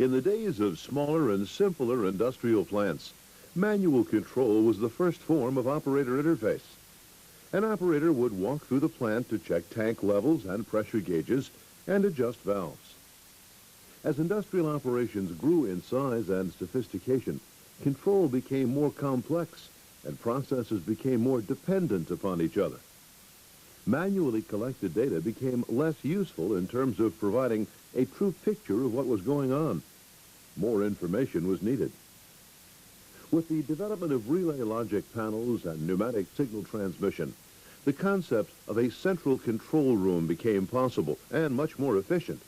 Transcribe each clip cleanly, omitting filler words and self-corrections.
In the days of smaller and simpler industrial plants, manual control was the first form of operator interface. An operator would walk through the plant to check tank levels and pressure gauges and adjust valves. As industrial operations grew in size and sophistication, control became more complex and processes became more dependent upon each other. Manually collected data became less useful in terms of providing a true picture of what was going on. More information was needed. With the development of relay logic panels and pneumatic signal transmission, the concept of a central control room became possible and much more efficient.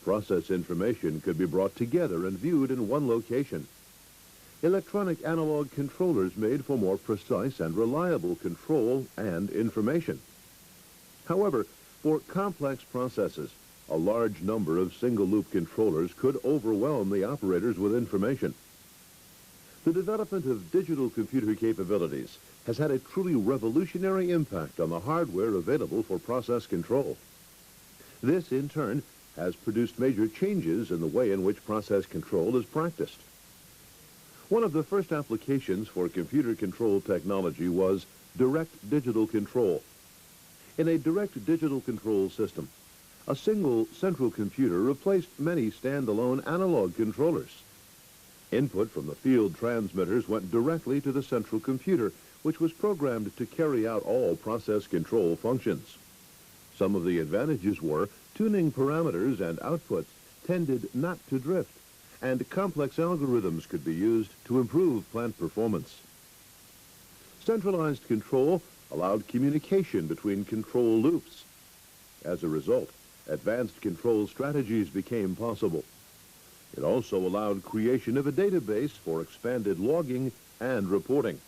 Process information could be brought together and viewed in one location. Electronic analog controllers made for more precise and reliable control and information. However, for complex processes, a large number of single-loop controllers could overwhelm the operators with information. The development of digital computer capabilities has had a truly revolutionary impact on the hardware available for process control. This, in turn, has produced major changes in the way in which process control is practiced. One of the first applications for computer control technology was direct digital control. In a direct digital control system, a single central computer replaced many standalone analog controllers. Input from the field transmitters went directly to the central computer, which was programmed to carry out all process control functions. Some of the advantages were tuning parameters and outputs tended not to drift, and complex algorithms could be used to improve plant performance. Centralized control allowed communication between control loops. As a result, advanced control strategies became possible. It also allowed creation of a database for expanded logging and reporting.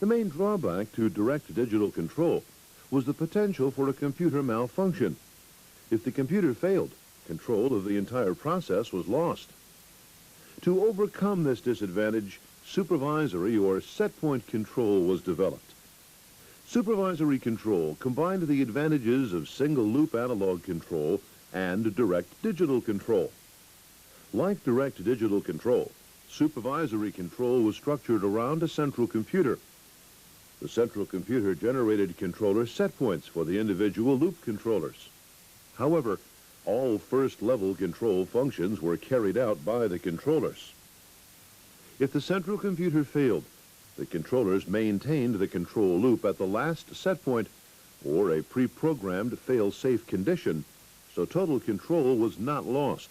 The main drawback to direct digital control was the potential for a computer malfunction. If the computer failed, control of the entire process was lost. To overcome this disadvantage, supervisory or set-point control was developed. Supervisory control combined the advantages of single-loop analog control and direct digital control. Like direct digital control, supervisory control was structured around a central computer. The central computer generated controller set points for the individual loop controllers. However, all first-level control functions were carried out by the controllers. If the central computer failed, the controllers maintained the control loop at the last set point or a pre-programmed fail-safe condition, so total control was not lost.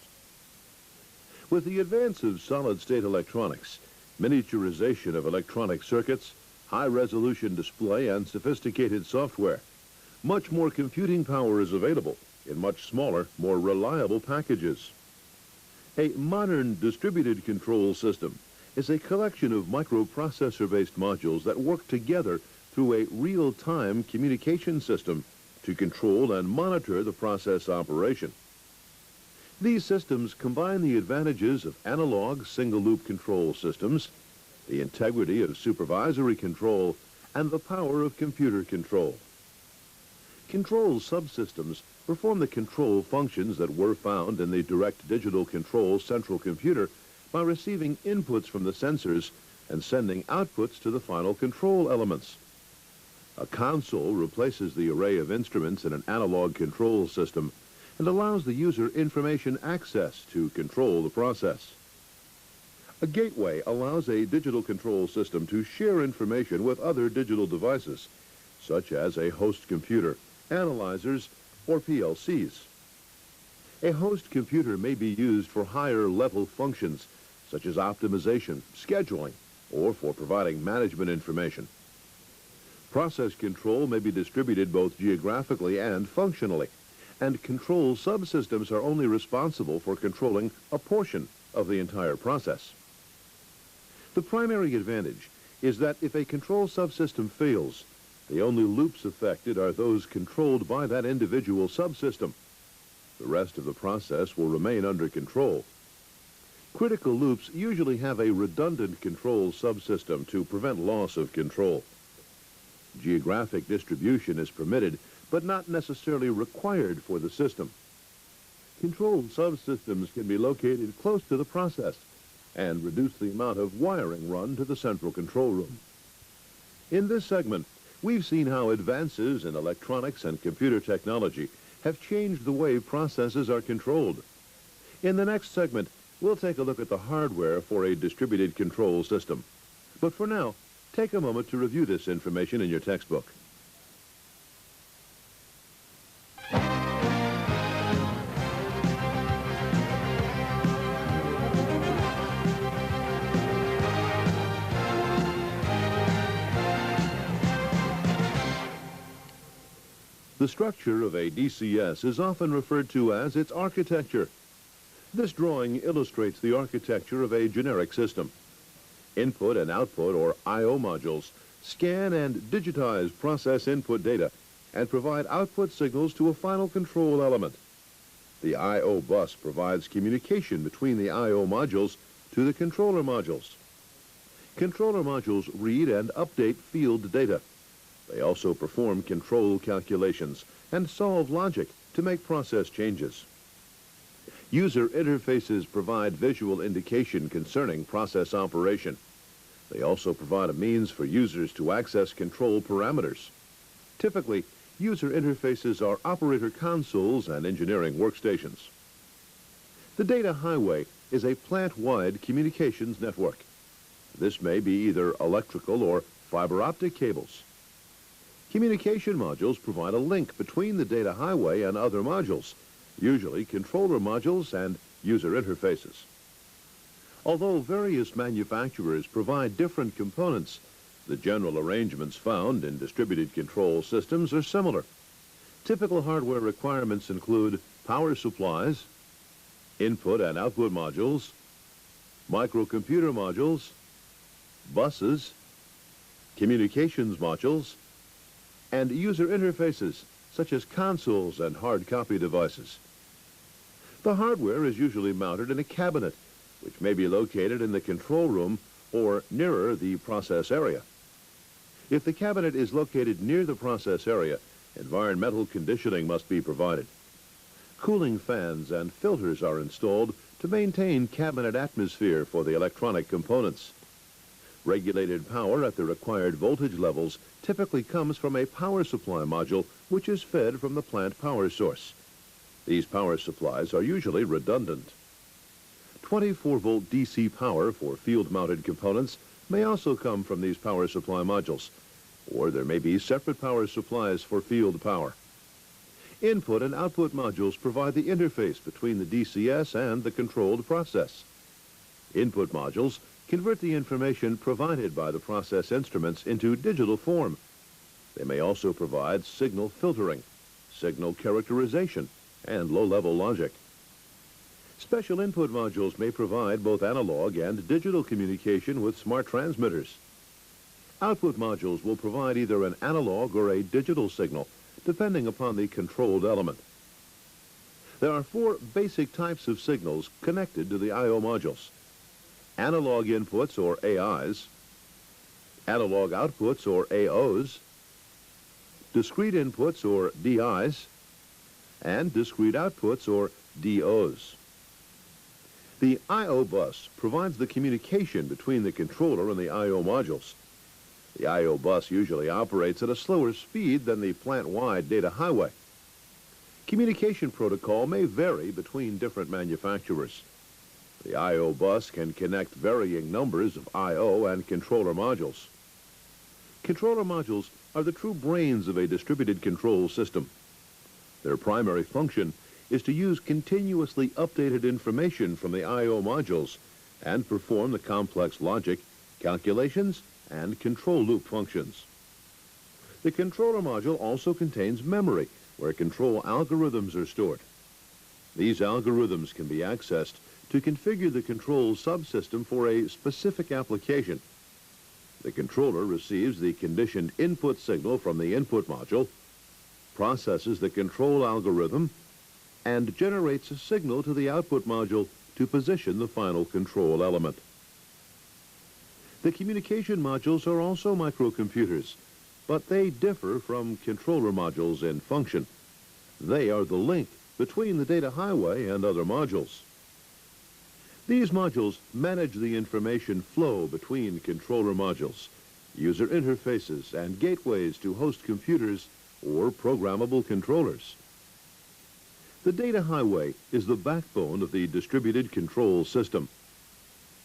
With the advance of solid-state electronics, miniaturization of electronic circuits, high-resolution display, and sophisticated software, much more computing power is available in much smaller, more reliable packages. A modern distributed control system is a collection of microprocessor-based modules that work together through a real-time communication system to control and monitor the process operation. These systems combine the advantages of analog single-loop control systems, the integrity of supervisory control, and the power of computer control. Control subsystems perform the control functions that were found in the direct digital control central computer by receiving inputs from the sensors and sending outputs to the final control elements. A console replaces the array of instruments in an analog control system and allows the user information access to control the process. A gateway allows a digital control system to share information with other digital devices, such as a host computer, analyzers, or PLCs. A host computer may be used for higher-level functions, such as optimization, scheduling, or for providing management information. Process control may be distributed both geographically and functionally, and control subsystems are only responsible for controlling a portion of the entire process. The primary advantage is that if a control subsystem fails, the only loops affected are those controlled by that individual subsystem. The rest of the process will remain under control. Critical loops usually have a redundant control subsystem to prevent loss of control. Geographic distribution is permitted, but not necessarily required for the system. Controlled subsystems can be located close to the process and reduce the amount of wiring run to the central control room. In this segment, we've seen how advances in electronics and computer technology have changed the way processes are controlled. In the next segment, we'll take a look at the hardware for a distributed control system. But for now, take a moment to review this information in your textbook. The structure of a DCS is often referred to as its architecture. This drawing illustrates the architecture of a generic system. Input and output, or I/O modules, scan and digitize process input data and provide output signals to a final control element. The I/O bus provides communication between the I/O modules to the controller modules. Controller modules read and update field data. They also perform control calculations and solve logic to make process changes. User interfaces provide visual indication concerning process operation. They also provide a means for users to access control parameters. Typically, user interfaces are operator consoles and engineering workstations. The data highway is a plant-wide communications network. This may be either electrical or fiber optic cables. Communication modules provide a link between the data highway and other modules, usually controller modules and user interfaces. Although various manufacturers provide different components, the general arrangements found in distributed control systems are similar. Typical hardware requirements include power supplies, input and output modules, microcomputer modules, buses, communications modules, and user interfaces such as consoles and hard copy devices. The hardware is usually mounted in a cabinet, which may be located in the control room or nearer the process area. If the cabinet is located near the process area, environmental conditioning must be provided. Cooling fans and filters are installed to maintain cabinet atmosphere for the electronic components. Regulated power at the required voltage levels typically comes from a power supply module which is fed from the plant power source. These power supplies are usually redundant. 24-volt DC power for field-mounted components may also come from these power supply modules, or there may be separate power supplies for field power. Input and output modules provide the interface between the DCS and the controlled process. Input modules convert the information provided by the process instruments into digital form. They may also provide signal filtering, signal characterization, and low-level logic. Special input modules may provide both analog and digital communication with smart transmitters. Output modules will provide either an analog or a digital signal, depending upon the controlled element. There are four basic types of signals connected to the I/O modules: analog inputs, or AIs, analog outputs, or AOs, discrete inputs, or DIs, and discrete outputs, or DOs. The I/O bus provides the communication between the controller and the I/O modules. The I/O bus usually operates at a slower speed than the plant-wide data highway. Communication protocol may vary between different manufacturers. The I/O bus can connect varying numbers of I/O and controller modules. Controller modules are the true brains of a distributed control system. Their primary function is to use continuously updated information from the I/O modules and perform the complex logic, calculations, and control loop functions. The controller module also contains memory, where control algorithms are stored. These algorithms can be accessed to configure the control subsystem for a specific application. The controller receives the conditioned input signal from the input module, processes the control algorithm, and generates a signal to the output module to position the final control element. The communication modules are also microcomputers, but they differ from controller modules in function. They are the link between the data highway and other modules. These modules manage the information flow between controller modules, user interfaces, and gateways to host computers or programmable controllers. The data highway is the backbone of the distributed control system.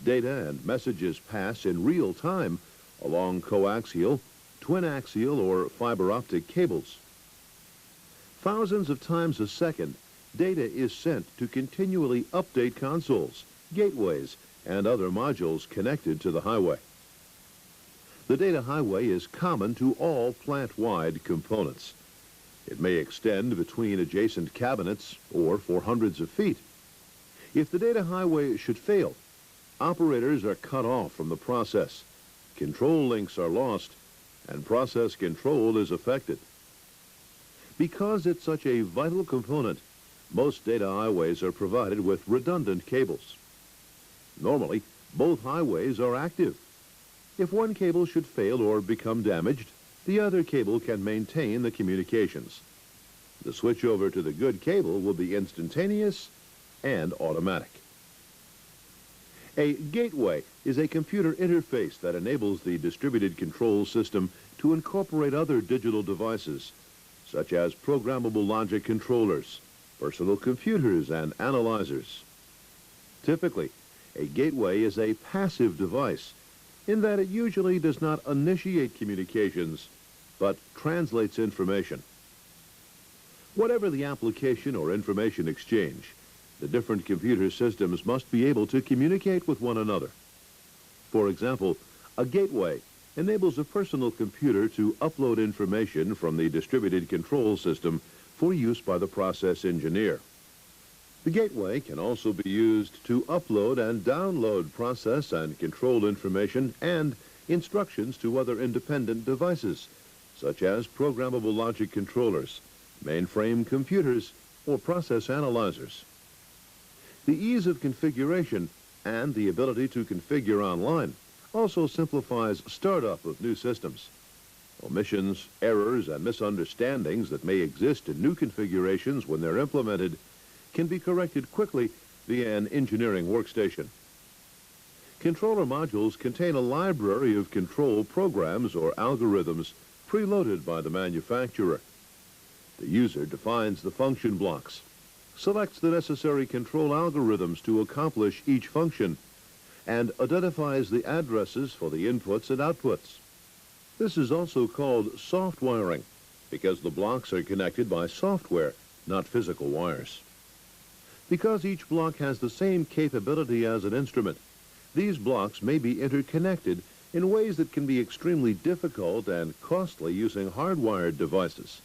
Data and messages pass in real time along coaxial, twin-axial, or fiber optic cables. Thousands of times a second, data is sent to continually update consoles, gateways, and other modules connected to the highway. The data highway is common to all plant-wide components. It may extend between adjacent cabinets or for hundreds of feet. If the data highway should fail, operators are cut off from the process, control links are lost, and process control is affected. Because it's such a vital component, most data highways are provided with redundant cables. Normally, both highways are active. If one cable should fail or become damaged, the other cable can maintain the communications. The switchover to the good cable will be instantaneous and automatic. A gateway is a computer interface that enables the distributed control system to incorporate other digital devices, such as programmable logic controllers, personal computers, and analyzers. Typically, a gateway is a passive device in that it usually does not initiate communications, but translates information. Whatever the application or information exchange, the different computer systems must be able to communicate with one another. For example, a gateway enables a personal computer to upload information from the distributed control system for use by the process engineer. The gateway can also be used to upload and download process and control information and instructions to other independent devices, such as programmable logic controllers, mainframe computers, or process analyzers. The ease of configuration and the ability to configure online also simplifies startup of new systems. Omissions, errors, and misunderstandings that may exist in new configurations when they're implemented can be corrected quickly via an engineering workstation. Controller modules contain a library of control programs or algorithms preloaded by the manufacturer. The user defines the function blocks, selects the necessary control algorithms to accomplish each function, and identifies the addresses for the inputs and outputs. This is also called soft wiring because the blocks are connected by software, not physical wires. Because each block has the same capability as an instrument, these blocks may be interconnected in ways that can be extremely difficult and costly using hardwired devices.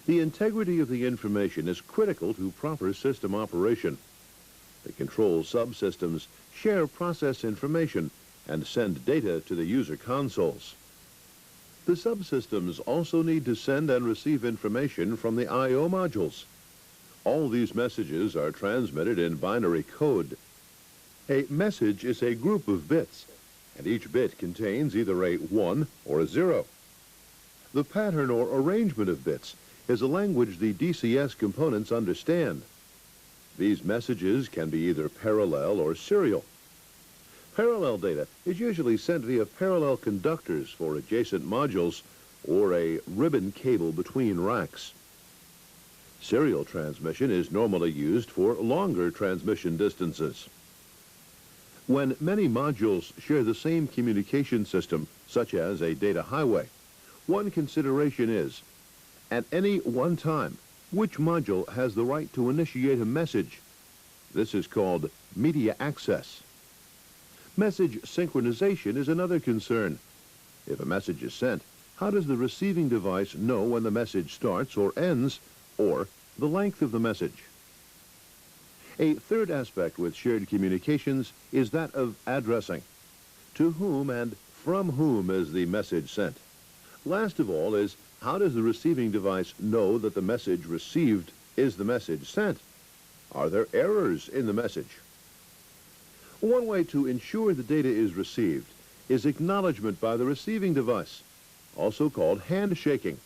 The integrity of the information is critical to proper system operation. The control subsystems share process information and send data to the user consoles. The subsystems also need to send and receive information from the I/O modules. All these messages are transmitted in binary code. A message is a group of bits, and each bit contains either a 1 or a 0. The pattern or arrangement of bits is a language the DCS components understand. These messages can be either parallel or serial. Parallel data is usually sent via parallel conductors for adjacent modules or a ribbon cable between racks. Serial transmission is normally used for longer transmission distances. When many modules share the same communication system, such as a data highway, one consideration is, at any one time, which module has the right to initiate a message? This is called media access. Message synchronization is another concern. If a message is sent, how does the receiving device know when the message starts or ends, or the length of the message? A third aspect with shared communications is that of addressing. To whom and from whom is the message sent? Last of all is, how does the receiving device know that the message received is the message sent? Are there errors in the message? One way to ensure the data is received is acknowledgement by the receiving device, also called handshaking.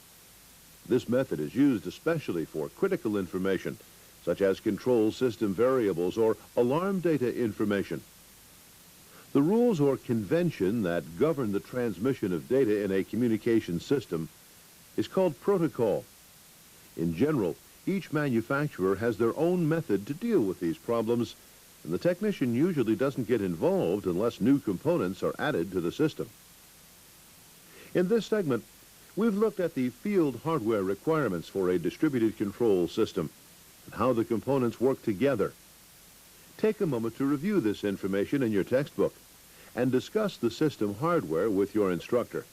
This method is used especially for critical information, such as control system variables or alarm data information. The rules or convention that govern the transmission of data in a communication system is called protocol. In general, each manufacturer has their own method to deal with these problems, and the technician usually doesn't get involved unless new components are added to the system. In this segment, we've looked at the field hardware requirements for a distributed control system and how the components work together. Take a moment to review this information in your textbook and discuss the system hardware with your instructor.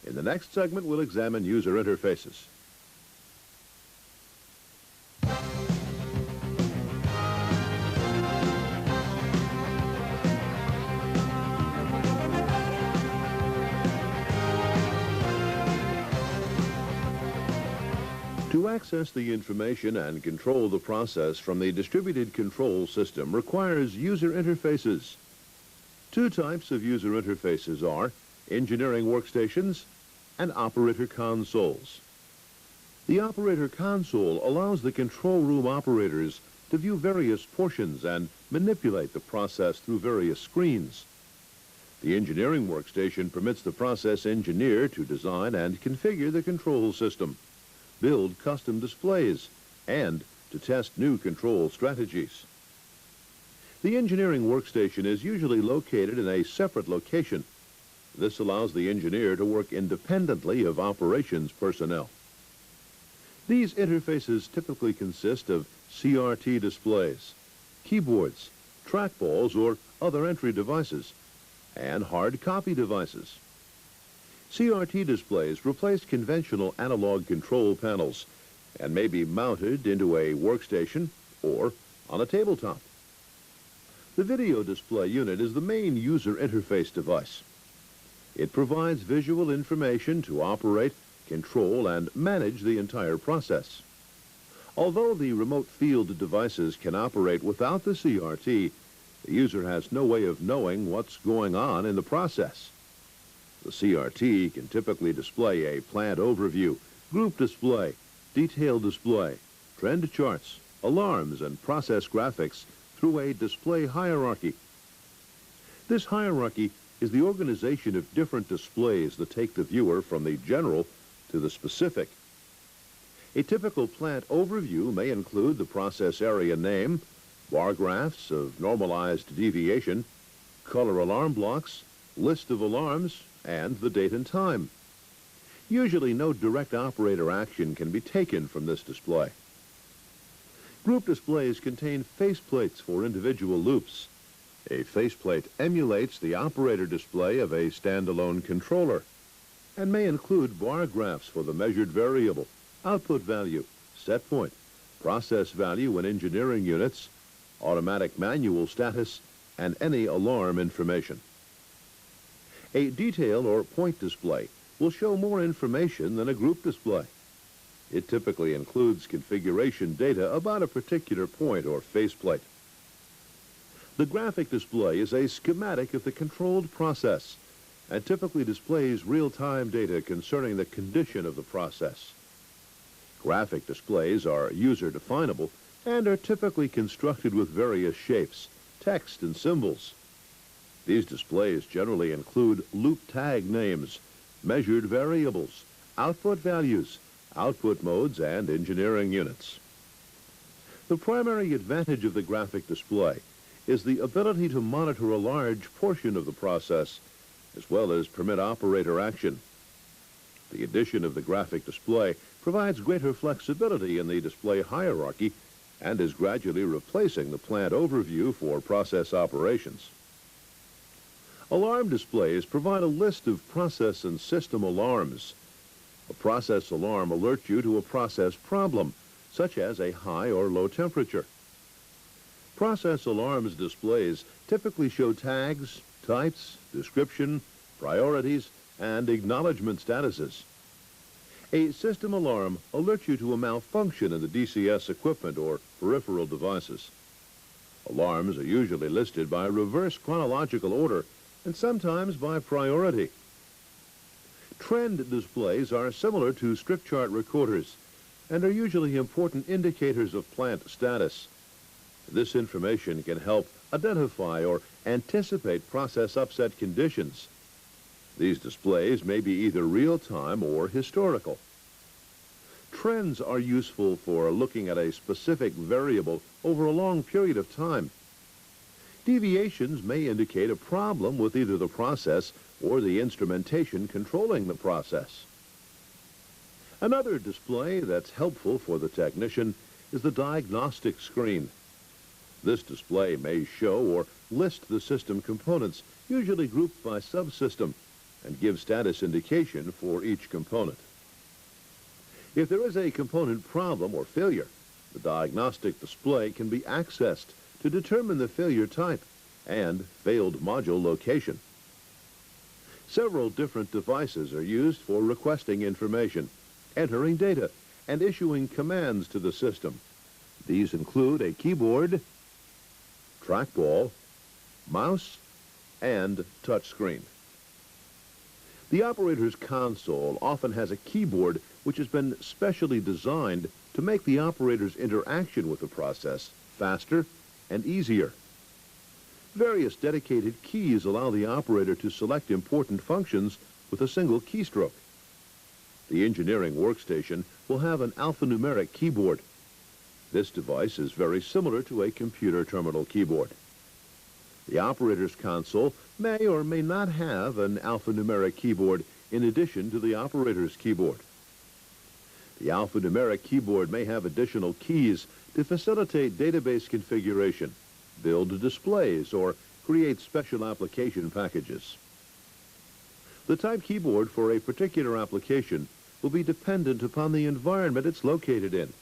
In the next segment, we'll examine user interfaces. To access the information and control the process from the distributed control system requires user interfaces. Two types of user interfaces are engineering workstations and operator consoles. The operator console allows the control room operators to view various portions and manipulate the process through various screens. The engineering workstation permits the process engineer to design and configure the control system, build custom displays, and to test new control strategies. The engineering workstation is usually located in a separate location. This allows the engineer to work independently of operations personnel. These interfaces typically consist of CRT displays, keyboards, trackballs, or other entry devices, and hard copy devices. CRT displays replace conventional analog control panels and may be mounted into a workstation or on a tabletop. The video display unit is the main user interface device. It provides visual information to operate, control, and manage the entire process. Although the remote field devices can operate without the CRT, the user has no way of knowing what's going on in the process. The CRT can typically display a plant overview, group display, detail display, trend charts, alarms, and process graphics through a display hierarchy. This hierarchy is the organization of different displays that take the viewer from the general to the specific. A typical plant overview may include the process area name, bar graphs of normalized deviation, color alarm blocks, list of alarms, and the date and time. Usually no direct operator action can be taken from this display. Group displays contain faceplates for individual loops. A faceplate emulates the operator display of a standalone controller and may include bar graphs for the measured variable, output value, set point, process value in engineering units, automatic manual status, and any alarm information. A detail or point display will show more information than a group display. It typically includes configuration data about a particular point or faceplate. The graphic display is a schematic of the controlled process and typically displays real-time data concerning the condition of the process. Graphic displays are user-definable and are typically constructed with various shapes, text, and symbols. These displays generally include loop tag names, measured variables, output values, output modes, and engineering units. The primary advantage of the graphic display is the ability to monitor a large portion of the process, as well as permit operator action. The addition of the graphic display provides greater flexibility in the display hierarchy and is gradually replacing the plant overview for process operations. Alarm displays provide a list of process and system alarms. A process alarm alerts you to a process problem, such as a high or low temperature. Process alarms displays typically show tags, types, description, priorities, and acknowledgement statuses. A system alarm alerts you to a malfunction in the DCS equipment or peripheral devices. Alarms are usually listed by reverse chronological order and sometimes by priority. Trend displays are similar to strip chart recorders and are usually important indicators of plant status. This information can help identify or anticipate process upset conditions. These displays may be either real-time or historical. Trends are useful for looking at a specific variable over a long period of time. Deviations may indicate a problem with either the process or the instrumentation controlling the process. Another display that's helpful for the technician is the diagnostic screen. This display may show or list the system components, usually grouped by subsystem, and give status indication for each component. If there is a component problem or failure, the diagnostic display can be accessed to determine the failure type and failed module location. Several different devices are used for requesting information, entering data, and issuing commands to the system. These include a keyboard, trackball, mouse, and touchscreen. The operator's console often has a keyboard which has been specially designed to make the operator's interaction with the process faster and easier. Various dedicated keys allow the operator to select important functions with a single keystroke. The engineering workstation will have an alphanumeric keyboard. This device is very similar to a computer terminal keyboard. The operator's console may or may not have an alphanumeric keyboard in addition to the operator's keyboard. The alphanumeric keyboard may have additional keys to facilitate database configuration, build displays, or create special application packages. The type keyboard for a particular application will be dependent upon the environment it's located in.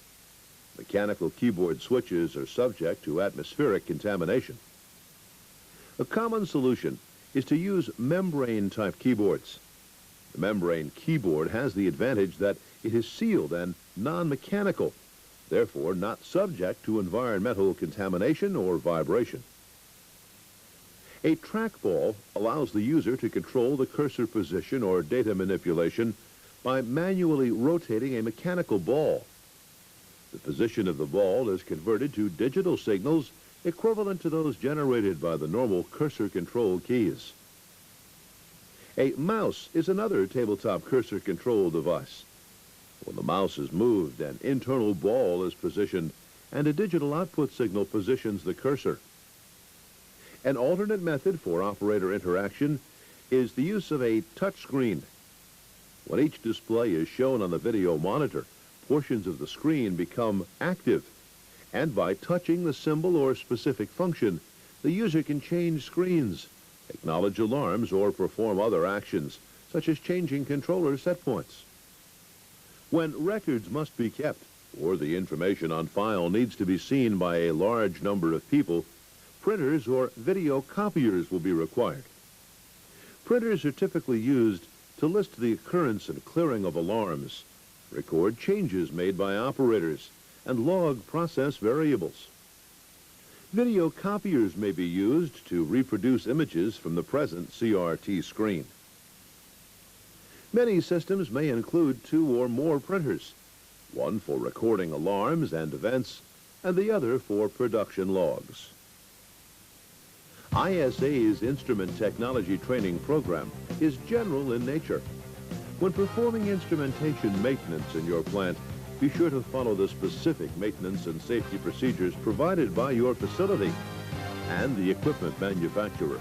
Mechanical keyboard switches are subject to atmospheric contamination. A common solution is to use membrane-type keyboards. The membrane keyboard has the advantage that it is sealed and non-mechanical, therefore not subject to environmental contamination or vibration. A trackball allows the user to control the cursor position or data manipulation by manually rotating a mechanical ball. The position of the ball is converted to digital signals equivalent to those generated by the normal cursor control keys. A mouse is another tabletop cursor control device. When the mouse is moved, an internal ball is positioned and a digital output signal positions the cursor. An alternate method for operator interaction is the use of a touch screen. When each display is shown on the video monitor, portions of the screen become active, and by touching the symbol or specific function, the user can change screens, acknowledge alarms, or perform other actions, such as changing controller set points. When records must be kept, or the information on file needs to be seen by a large number of people, printers or video copiers will be required. Printers are typically used to list the occurrence and clearing of alarms, record changes made by operators, and log process variables. Video copiers may be used to reproduce images from the present CRT screen. Many systems may include 2 or more printers, one for recording alarms and events, and the other for production logs. ISA's instrument technology training program is general in nature. When performing instrumentation maintenance in your plant, be sure to follow the specific maintenance and safety procedures provided by your facility and the equipment manufacturer.